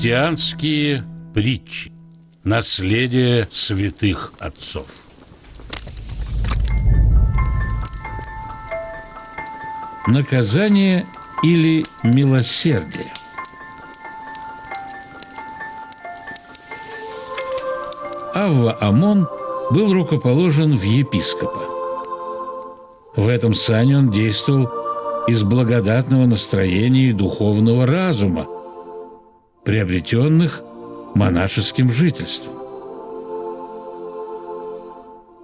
Христианские притчи. Наследие святых отцов. Наказание или милосердие. Авва Амон был рукоположен в епископа. В этом сане он действовал из благодатного настроения и духовного разума, приобретенных монашеским жительством.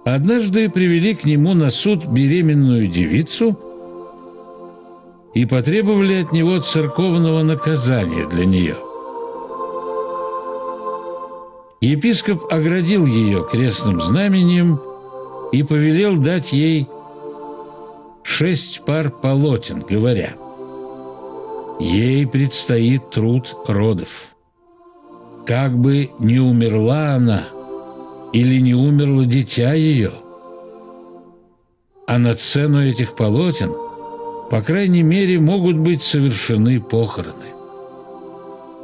Однажды привели к нему на суд беременную девицу и потребовали от него церковного наказания для нее. Епископ оградил ее крестным знамением и повелел дать ей 6 пар полотен, говоря: «Ей предстоит труд родов. Как бы не умерла она или не умерло дитя ее, а на цену этих полотен, по крайней мере, могут быть совершены похороны».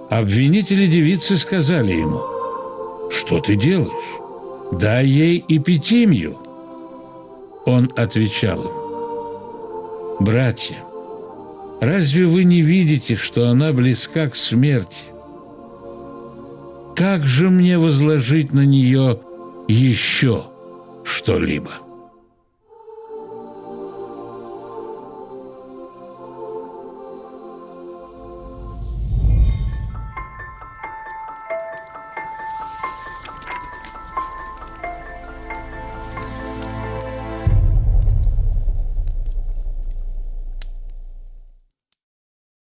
Обвинители девицы сказали ему: «Что ты делаешь? Дай ей эпитимию». Он отвечал им: «Братья, разве вы не видите, что она близка к смерти? Как же мне возложить на нее еще что-либо?»